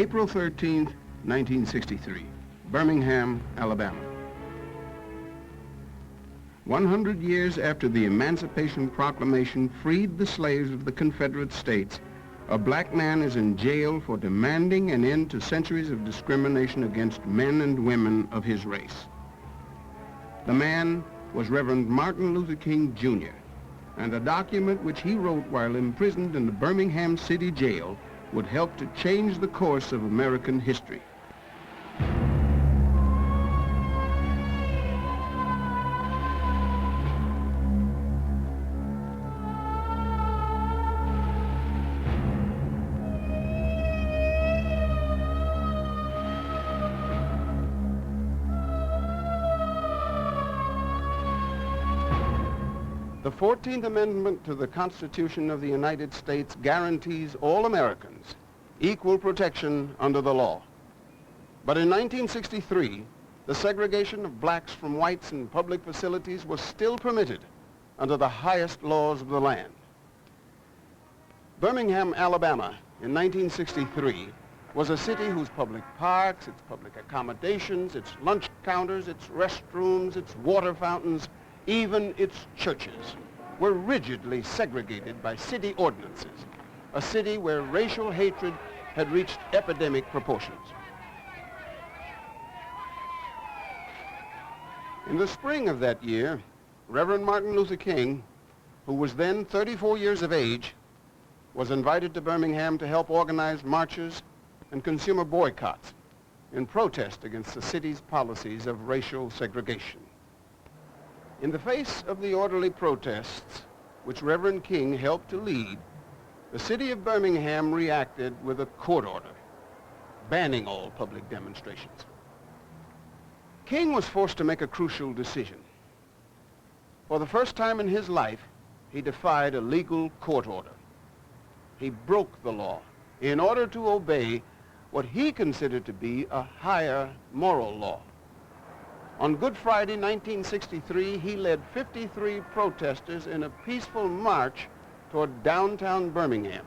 April 13th, 1963, Birmingham, Alabama. 100 years after the Emancipation Proclamation freed the slaves of the Confederate States, a black man is in jail for demanding an end to centuries of discrimination against men and women of his race. The man was Reverend Martin Luther King, Jr., and a document which he wrote while imprisoned in the Birmingham City Jail would help to change the course of American history. The 14th Amendment to the Constitution of the United States guarantees all Americans equal protection under the law. But in 1963, the segregation of blacks from whites in public facilities was still permitted under the highest laws of the land. Birmingham, Alabama, in 1963, was a city whose public parks, its public accommodations, its lunch counters, its restrooms, its water fountains, even its churches were rigidly segregated by city ordinances, a city where racial hatred had reached epidemic proportions. In the spring of that year, Reverend Martin Luther King, who was then 34 years of age, was invited to Birmingham to help organize marches and consumer boycotts in protest against the city's policies of racial segregation. In the face of the orderly protests, which Reverend King helped to lead, the city of Birmingham reacted with a court order, banning all public demonstrations. King was forced to make a crucial decision. For the first time in his life, he defied a legal court order. He broke the law in order to obey what he considered to be a higher moral law. On Good Friday, 1963, he led 53 protesters in a peaceful march toward downtown Birmingham.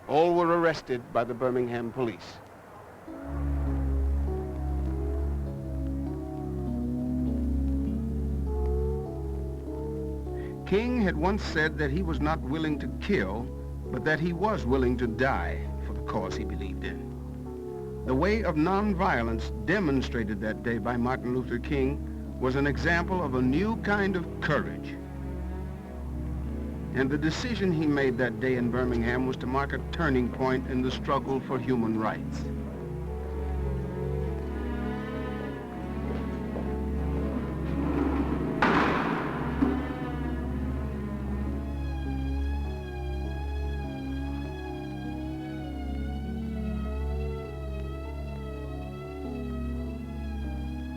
All were arrested by the Birmingham police. King had once said that he was not willing to kill, but that he was willing to die for the cause he believed in. The way of nonviolence demonstrated that day by Martin Luther King was an example of a new kind of courage. And the decision he made that day in Birmingham was to mark a turning point in the struggle for human rights.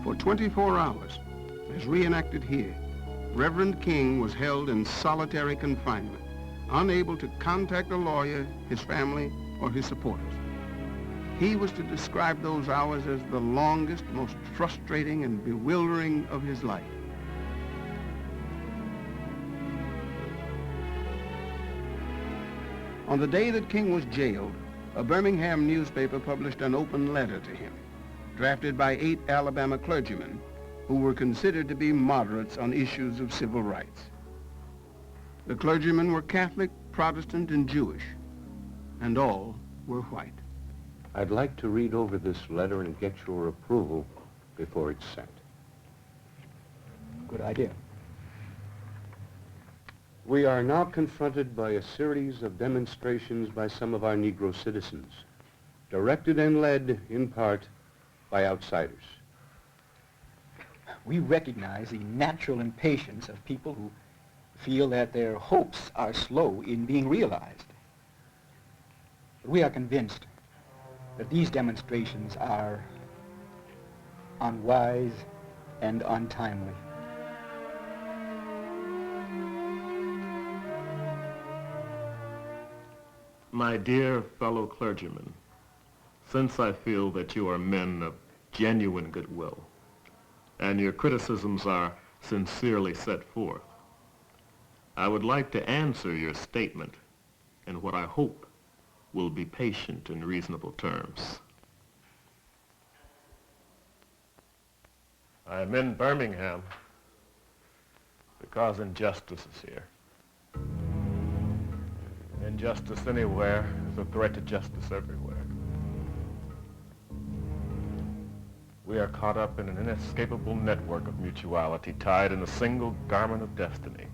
For 24 hours, as reenacted here, Reverend King was held in solitary confinement, unable to contact a lawyer, his family, or his supporters. He was to describe those hours as the longest, most frustrating and bewildering of his life. On the day that King was jailed, a Birmingham newspaper published an open letter to him, drafted by 8 Alabama clergymen who were considered to be moderates on issues of civil rights. The clergymen were Catholic, Protestant, and Jewish, and all were white. I'd like to read over this letter and get your approval before it's sent. Good idea. We are now confronted by a series of demonstrations by some of our Negro citizens, directed and led, in part, by outsiders. We recognize the natural impatience of people who feel that their hopes are slow in being realized. But we are convinced that these demonstrations are unwise and untimely. My dear fellow clergymen, since I feel that you are men of genuine goodwill, and your criticisms are sincerely set forth, I would like to answer your statement in what I hope will be patient in reasonable terms. I am in Birmingham because injustice is here. Injustice anywhere is a threat to justice everywhere. We are caught up in an inescapable network of mutuality, tied in a single garment of destiny.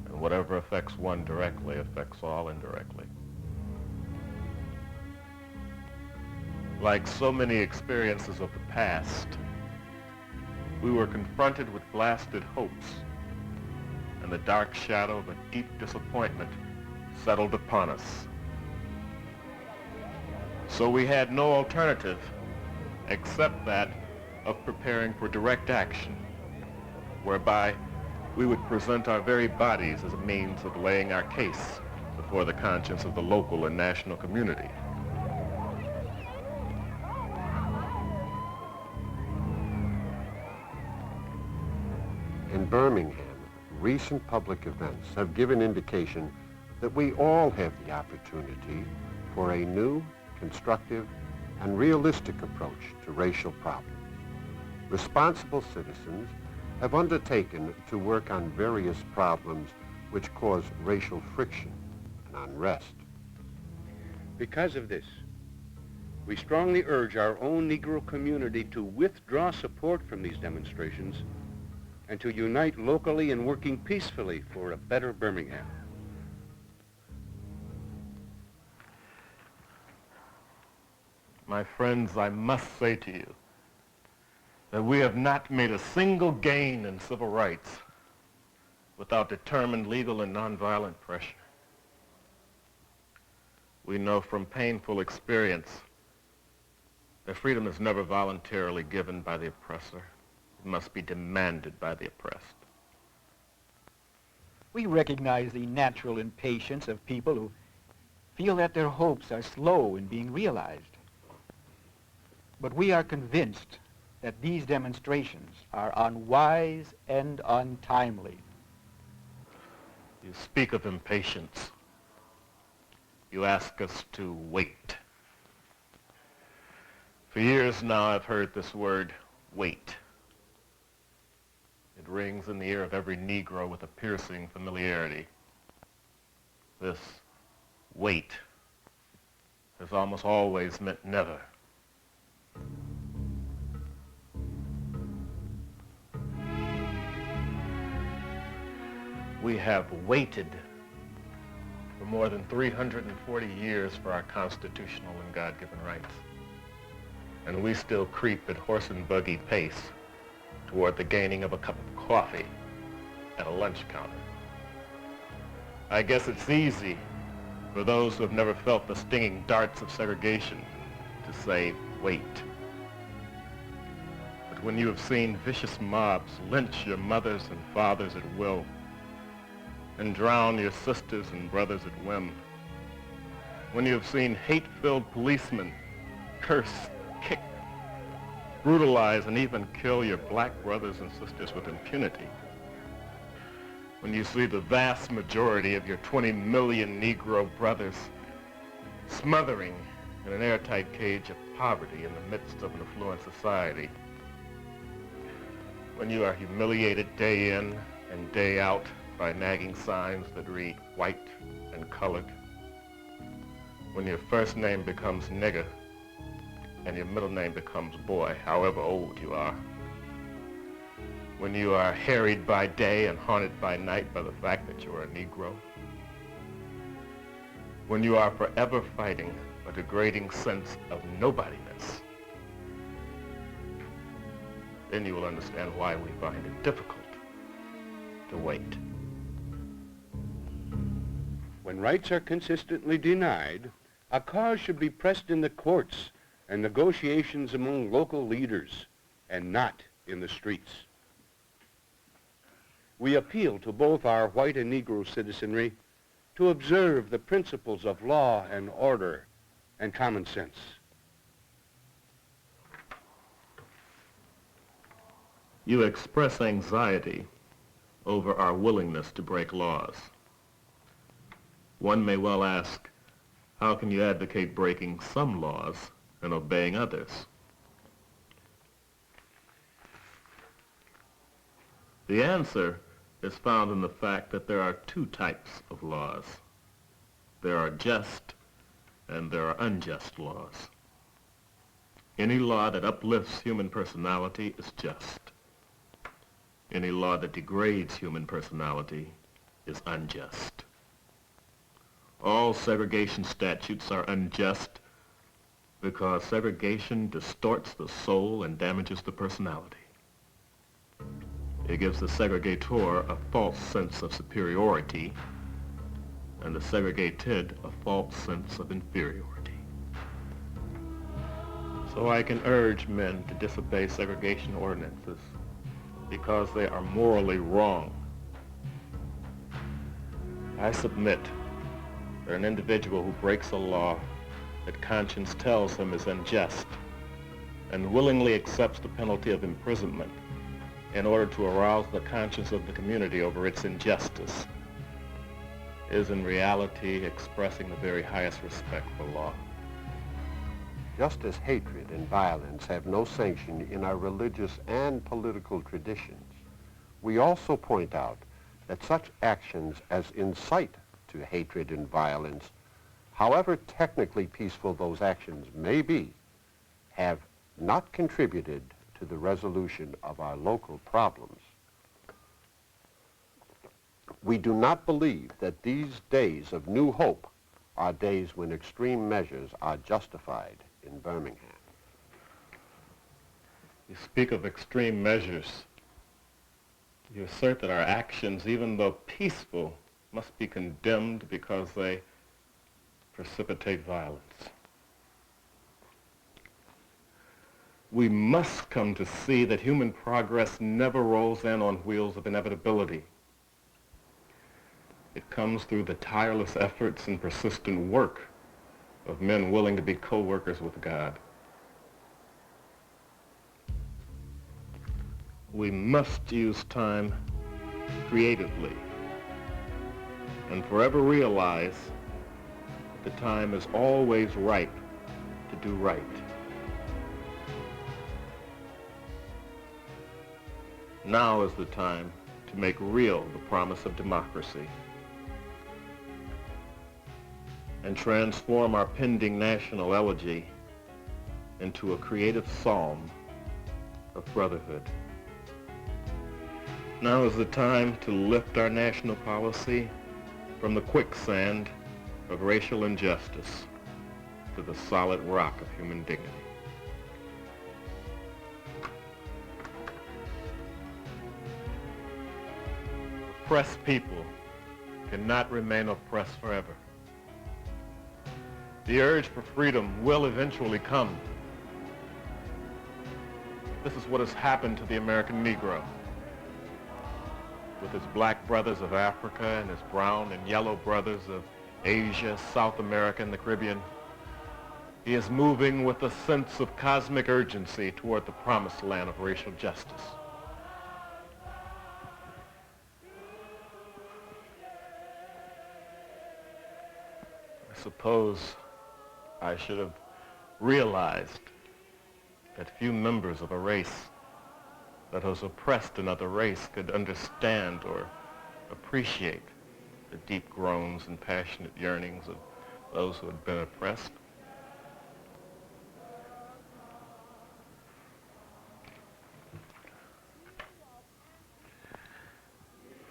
And whatever affects one directly affects all indirectly. Like so many experiences of the past, we were confronted with blasted hopes, and the dark shadow of a deep disappointment settled upon us. So we had no alternative except that of preparing for direct action, whereby we would present our very bodies as a means of laying our case before the conscience of the local and national community. In Birmingham, recent public events have given indication that we all have the opportunity for a new, constructive, and realistic approach to racial problems. Responsible citizens have undertaken to work on various problems which cause racial friction and unrest. Because of this, we strongly urge our own Negro community to withdraw support from these demonstrations and to unite locally in working peacefully for a better Birmingham. My friends, I must say to you that we have not made a single gain in civil rights without determined legal and nonviolent pressure. We know from painful experience that freedom is never voluntarily given by the oppressor. It must be demanded by the oppressed. We recognize the natural impatience of people who feel that their hopes are slow in being realized. But we are convinced that these demonstrations are unwise and untimely. You speak of impatience. You ask us to wait. For years now, I've heard this word, wait. It rings in the ear of every Negro with a piercing familiarity. This wait has almost always meant never. We have waited for more than 340 years for our constitutional and God-given rights. And we still creep at horse and buggy pace toward the gaining of a cup of coffee at a lunch counter. I guess it's easy for those who have never felt the stinging darts of segregation to say, wait. But when you have seen vicious mobs lynch your mothers and fathers at will, and drown your sisters and brothers at whim, when you have seen hate-filled policemen curse, kick, brutalize, and even kill your black brothers and sisters with impunity, when you see the vast majority of your 20 million Negro brothers smothering in an airtight cage of poverty in the midst of an affluent society, when you are humiliated day in and day out by nagging signs that read white and colored, when your first name becomes nigger and your middle name becomes boy, however old you are, when you are harried by day and haunted by night by the fact that you are a Negro, when you are forever fighting a degrading sense of nobodiness, then you will understand why we find it difficult to wait. When rights are consistently denied, a cause should be pressed in the courts and negotiations among local leaders, and not in the streets. We appeal to both our white and Negro citizenry to observe the principles of law and order and common sense. You express anxiety over our willingness to break laws. One may well ask, how can you advocate breaking some laws and obeying others? The answer is found in the fact that there are two types of laws. There are just and there are unjust laws. Any law that uplifts human personality is just. Any law that degrades human personality is unjust. All segregation statutes are unjust because segregation distorts the soul and damages the personality. It gives the segregator a false sense of superiority and the segregated a false sense of inferiority. So I can urge men to disobey segregation ordinances because they are morally wrong. I submit that an individual who breaks a law that conscience tells him is unjust and willingly accepts the penalty of imprisonment in order to arouse the conscience of the community over its injustice is in reality expressing the very highest respect for law. Just as hatred and violence have no sanction in our religious and political traditions, we also point out that such actions as incite to hatred and violence, however technically peaceful those actions may be, have not contributed to the resolution of our local problems. We do not believe that these days of new hope are days when extreme measures are justified in Birmingham. You speak of extreme measures. You assert that our actions, even though peaceful, must be condemned because they precipitate violence. We must come to see that human progress never rolls in on wheels of inevitability. It comes through the tireless efforts and persistent work of men willing to be co-workers with God. We must use time creatively and forever realize that the time is always ripe to do right. Now is the time to make real the promise of democracy and transform our pending national elegy into a creative psalm of brotherhood. Now is the time to lift our national policy from the quicksand of racial injustice to the solid rock of human dignity. Oppressed people cannot remain oppressed forever. The urge for freedom will eventually come. This is what has happened to the American Negro. With his black brothers of Africa and his brown and yellow brothers of Asia, South America, and the Caribbean, he is moving with a sense of cosmic urgency toward the promised land of racial justice. I suppose I should have realized that few members of a race that has oppressed another race could understand or appreciate the deep groans and passionate yearnings of those who had been oppressed.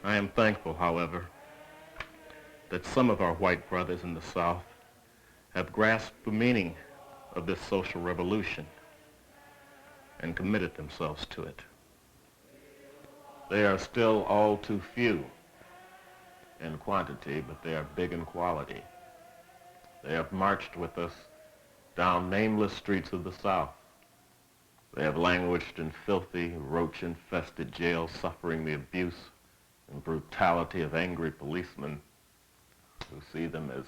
I am thankful, however, that some of our white brothers in the South have grasped the meaning of this social revolution and committed themselves to it. They are still all too few in quantity, but they are big in quality. They have marched with us down nameless streets of the South. They have languished in filthy, roach-infested jails, suffering the abuse and brutality of angry policemen who see them as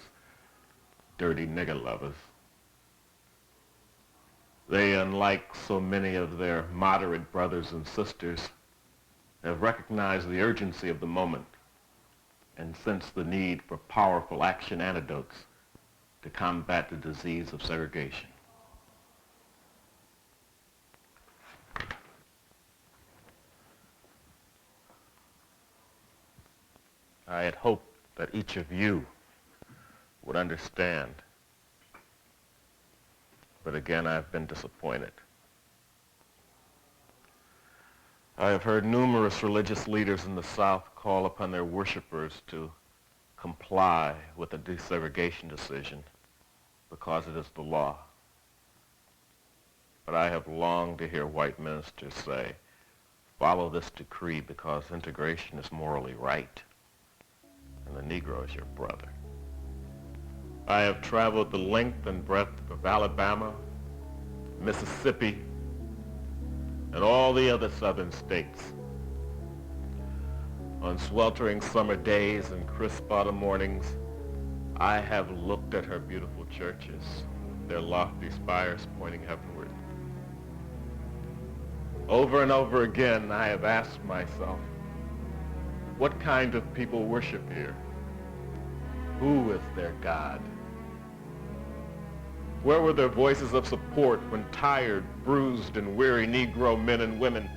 dirty nigger lovers. They, unlike so many of their moderate brothers and sisters, have recognized the urgency of the moment and sensed the need for powerful action antidotes to combat the disease of segregation. I had hoped that each of you would understand. But again, I've been disappointed. I have heard numerous religious leaders in the South call upon their worshipers to comply with the desegregation decision because it is the law. But I have longed to hear white ministers say, follow this decree because integration is morally right, and the Negro is your brother. I have traveled the length and breadth of Alabama, Mississippi, and all the other southern states. On sweltering summer days and crisp autumn mornings, I have looked at her beautiful churches, their lofty spires pointing heavenward. Over and over again, I have asked myself, what kind of people worship here? Who is their God? Where were their voices of support when tired, bruised, and weary Negro men and women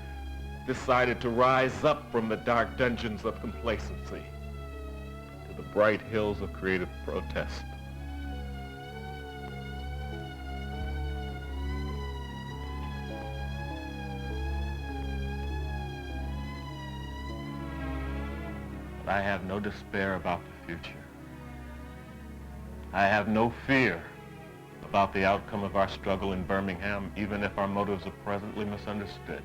decided to rise up from the dark dungeons of complacency to the bright hills of creative protest? But I have no despair about the future. I have no fear about the outcome of our struggle in Birmingham, even if our motives are presently misunderstood.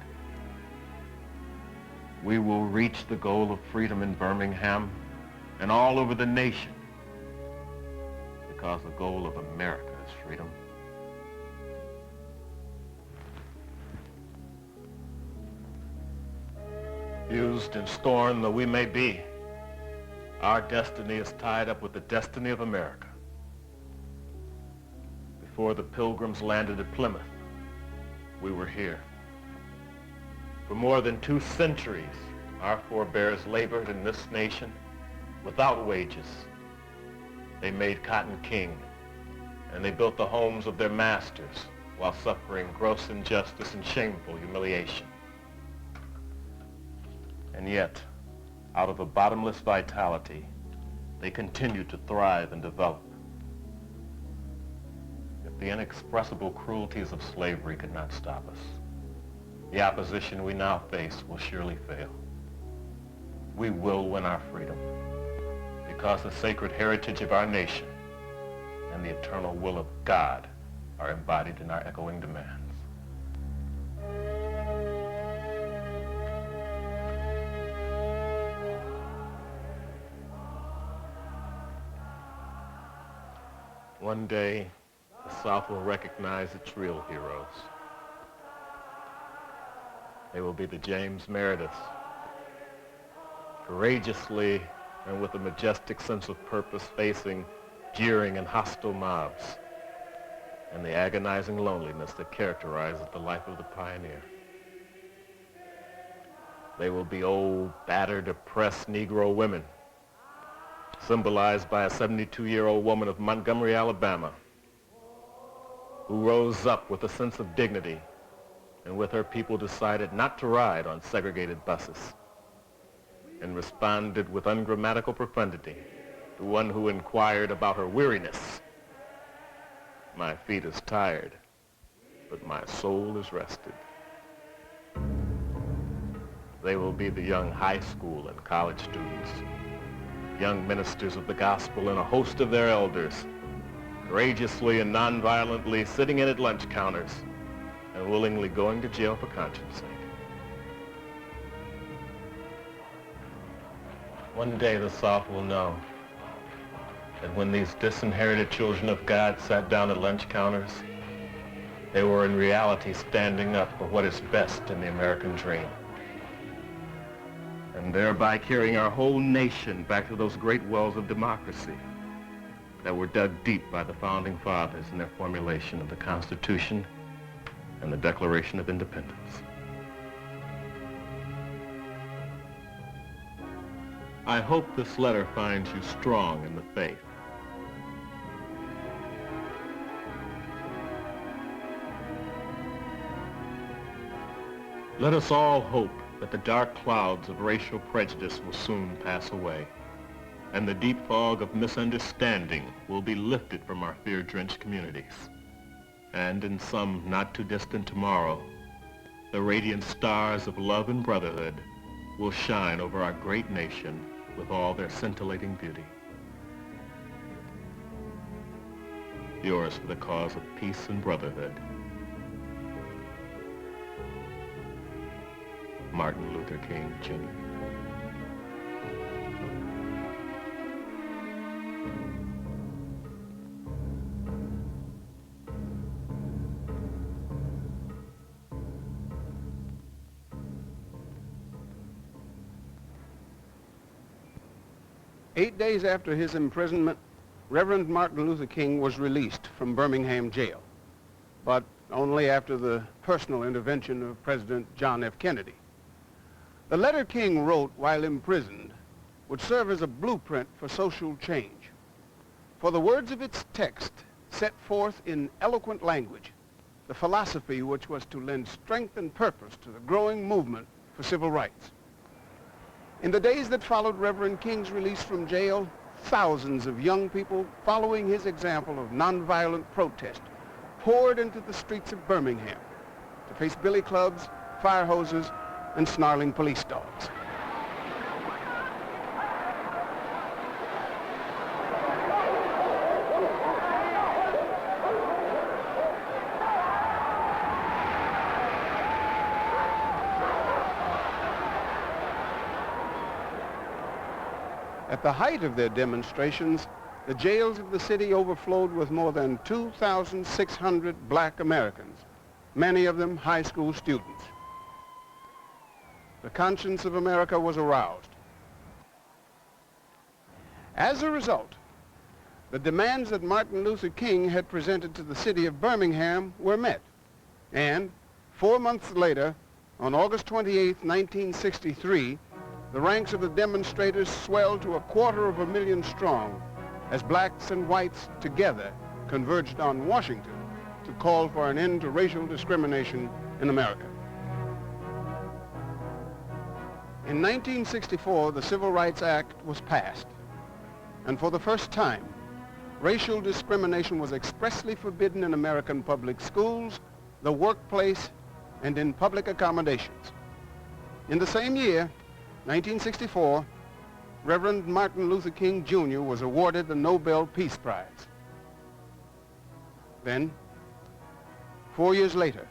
We will reach the goal of freedom in Birmingham and all over the nation, because the goal of America is freedom. Used and scorned though we may be, our destiny is tied up with the destiny of America. Before the Pilgrims landed at Plymouth, we were here. For more than 2 centuries, our forebears labored in this nation without wages. They made cotton king, and they built the homes of their masters while suffering gross injustice and shameful humiliation. And yet, out of a bottomless vitality, they continued to thrive and develop. If the inexpressible cruelties of slavery could not stop us, the opposition we now face will surely fail. We will win our freedom, because the sacred heritage of our nation and the eternal will of God are embodied in our echoing demands. One day, the South will recognize its real heroes. They will be the James Merediths, courageously and with a majestic sense of purpose facing jeering and hostile mobs and the agonizing loneliness that characterizes the life of the pioneer. They will be old, battered, oppressed Negro women, symbolized by a 72-year-old woman of Montgomery, Alabama, who rose up with a sense of dignity and with her people decided not to ride on segregated buses, and responded with ungrammatical profundity to one who inquired about her weariness. My feet is tired, but my soul is rested. They will be the young high school and college students, young ministers of the gospel and a host of their elders, courageously and nonviolently sitting in at lunch counters and willingly going to jail for conscience sake. One day the South will know that when these disinherited children of God sat down at lunch counters, they were in reality standing up for what is best in the American dream, and thereby carrying our whole nation back to those great wells of democracy that were dug deep by the Founding Fathers in their formulation of the Constitution and the Declaration of Independence. I hope this letter finds you strong in the faith. Let us all hope that the dark clouds of racial prejudice will soon pass away, and the deep fog of misunderstanding will be lifted from our fear-drenched communities. And in some not-too-distant tomorrow, the radiant stars of love and brotherhood will shine over our great nation with all their scintillating beauty. Yours for the cause of peace and brotherhood, Martin Luther King, Jr. Eight days after his imprisonment, Reverend Martin Luther King was released from Birmingham Jail, but only after the personal intervention of President John F. Kennedy. The letter King wrote while imprisoned would serve as a blueprint for social change, for the words of its text set forth in eloquent language the philosophy which was to lend strength and purpose to the growing movement for civil rights. In the days that followed Reverend King's release from jail, thousands of young people, following his example of nonviolent protest, poured into the streets of Birmingham to face billy clubs, fire hoses, and snarling police dogs. At the height of their demonstrations, the jails of the city overflowed with more than 2,600 black Americans, many of them high school students. The conscience of America was aroused. As a result, the demands that Martin Luther King had presented to the city of Birmingham were met. And 4 months later, on August 28, 1963, the ranks of the demonstrators swelled to 250,000 strong as blacks and whites together converged on Washington to call for an end to racial discrimination in America. In 1964, the Civil Rights Act was passed, and for the first time, racial discrimination was expressly forbidden in American public schools, the workplace, and in public accommodations. In the same year, 1964, Reverend Martin Luther King, Jr. was awarded the Nobel Peace Prize. Then, 4 years later,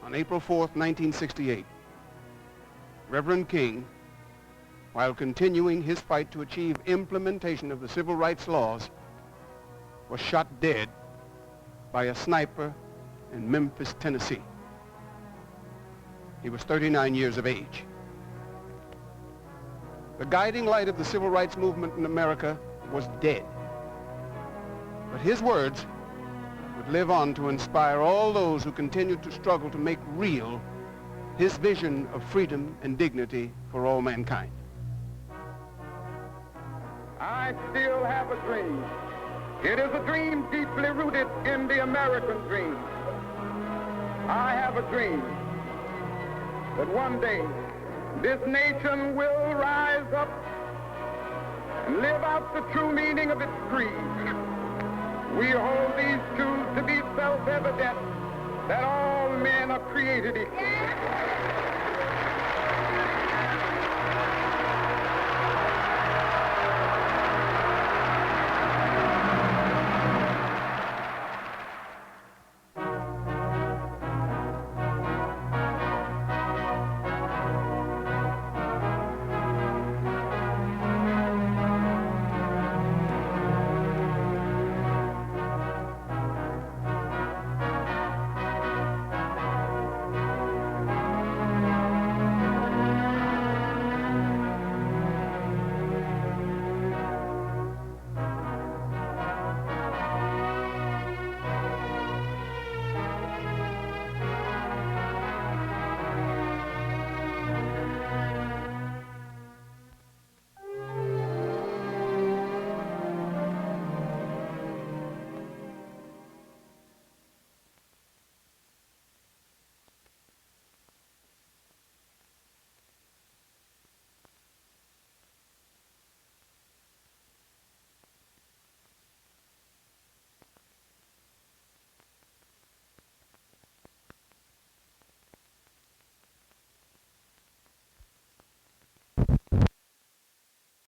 on April 4th, 1968, Reverend King, while continuing his fight to achieve implementation of the civil rights laws, was shot dead by a sniper in Memphis, Tennessee. He was 39 years of age. The guiding light of the civil rights movement in America was dead. But his words would live on to inspire all those who continued to struggle to make real his vision of freedom and dignity for all mankind. I still have a dream. It is a dream deeply rooted in the American dream. I have a dream that one day this nation will rise up and live out the true meaning of its creed. We hold these truths to be self-evident, that all men are created equal.